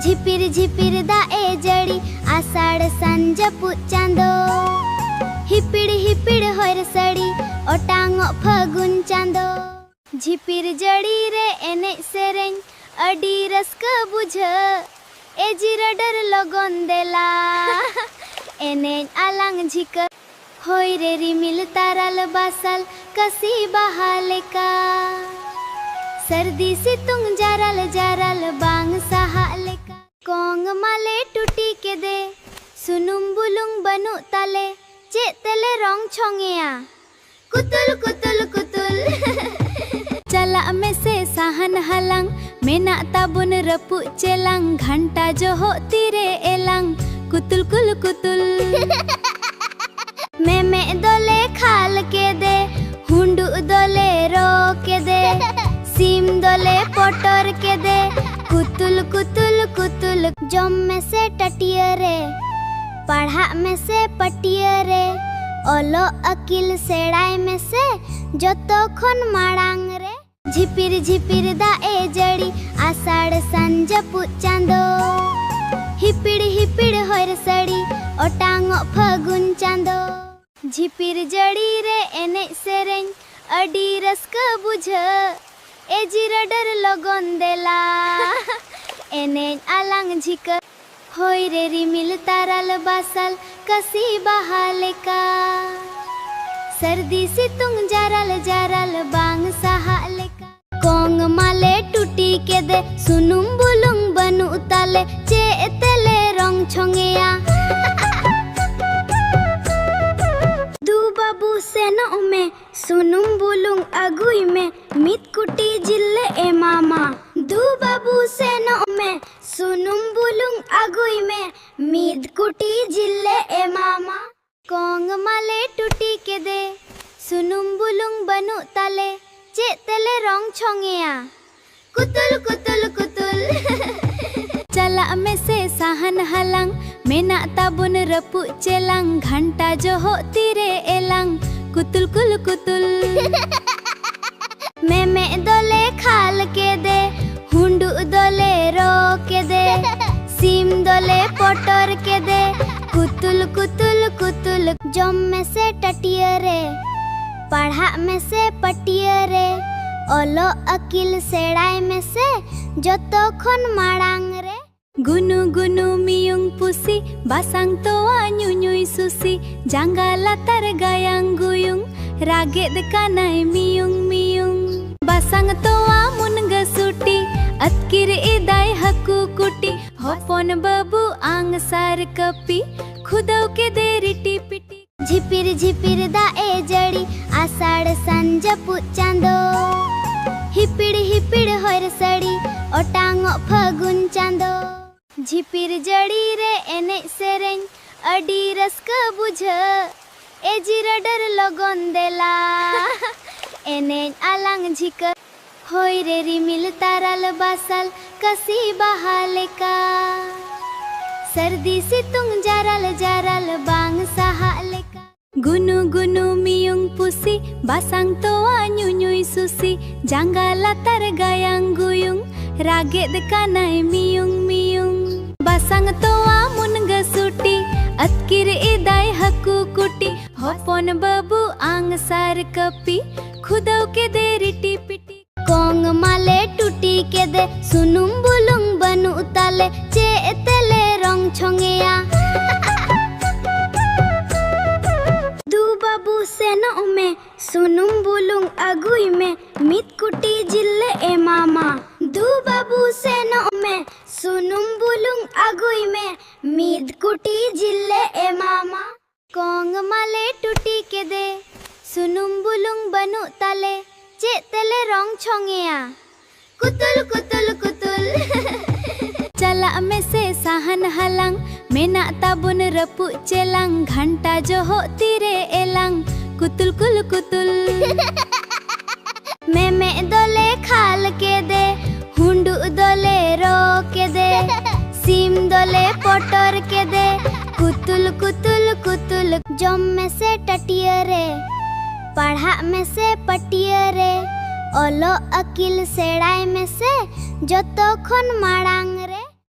झिपिर झिपिर दाए जड़ी आषाढ़ संजपुत चांदो हिपिड़ हिपिड़ होर सड़ी ओटांगो फगुन चांदो झिपिर जड़ी रे एने सेरें अडी रस्का बुझ ए जिरडर लगन देला एने आलांग झिक होय रे रिमिल ताराल बासाल कसी बहालेका सर्दी सितुंग जाराल जाराल बांग सहालेका कोंग माले टूटी के दे सुनुम बुलुंग बनु ताले चे तले रंग छोंगेया कुतुल कुतुल कुतुल चला में से साहन हलांग मेना ताबुन रपु चेलांग घंटा जो हो तीरे एलांग कुतुल कुल कुतुल मैं दोले खाल के दे हुंडू दोले रो के दे सीम दोले पोटर के दे कुतुल कुतुल कुतुल जम में से टटिया रे पढ़ा में से पटिया रे ओलो अकिल सेड़ाई में से जोतो खन माड़ांग रे झिपिर झिपिर दाए जड़ी आषाढ़ संजपुत चांदो हिपिड़ हिपिड़ होर सड़ी ओटांगो फगुन चांदो झिपिर जड़ी रे एने सेरें अडी रस्का बुझ ए जिरडर लगन देला एने आलांग झिक होय रे रिमिल ताराल बासाल कसी बहालेका सर्दी सितुंग जाराल जाराल बांग सहालेका कोंग माले टूटी के दे सुनुम बुलुंग बनु ताले चे तले रंग छोंगेया बाबू सेनो में सुनुम बुलुंग अगुई में मित कुटी जिले ए मामा दू बाबू सेनो में सुनुम बुलुंग अगुई में मित कुटी जिले ए मामा कोंग माले टूटी के दे सुनुम बुलुंग बनु ताले चे तले रंग छोंगेया कुतुल कुतुल कुतुल चला में से साहन हलांग मेना ताबुन रपु चेलांग घंटा जो हो तीरे एलांग कुतुल कुल कुतुल मैं दोले खाल के दे हुंडू दोले रो के दे सीम दोले पोटर के दे कुतुल कुतुल कुतुल जम में से टटिया रे पढ़ा में से पटिया रे ओलो अकिल सेड़ाई में से जोतो खन माड़ांग रे गुनु गुनु मियुंग पुसी बासांग तोआ न्युन्युई सुसी जांगा लातार गायांग गुयुंग रागेद कानाय मियुंग मियुंग बासांग तोआ मुनग सुटी अतकिर इदाय हकु कुटी होपन बाबू आंग सार कपी खुदव के दे रिटी पिटी झिपिर झिपिर दाए जड़ी आषाढ़ संजपुत चांदो हिपिड़ हिपिड़ होर सड़ी ओटांगो फगुन चांदो झिपिर जड़ी रे एने सेरें अडी रस्का बुझ ए जिरडर लगन देला एने आलांग झिक होय रे रिमिल ताराल बासाल कसी बहालेका सर्दी सितुंग जाराल जाराल बांग सहालेका गुनु गुनु मियुंग पुसी बासांग तोआ न्युन्युई सुसी जांगा लातार गायांग गुयुंग रागेद कानाय मियुंग मियुंग बासांग तोआ मुनग सुटी अतकिर इदाय हकु कुटी होपन बाबू आंग सार कपी खुदव के दे रिटी पिटी कोंग माले टूटी के दे सुनुम बुलुंग बनु ताले चे तले रंग छोंगेया दू बाबू सेनो में सुनुम बुलुंग अगुई में मित कुटी जिले ए मामा दू बाबू सेनो में सुनुम बुलुंग अगुई में मित कुटी जिले ए मामा कोंग माले टूटी के दे सुनुम बुलुंग बनु ताले चे तले रंग छोंगेया कुतुल कुतुल कुतुल चला में से साहन हलांग मेना ताबुन रपु चेलांग घंटा जो हो तीरे एलांग कुतुल कुल कुतुल मैं दोले खाल के दे हुंडू दोले रो के दे सीम दोले पोटर के दे कुतुल कुतुल कुतुल जम में से टटिया रे पढ़ा में से पटिया रे ओलो अकिल सेड़ाई में से जोतो खन माड़ांग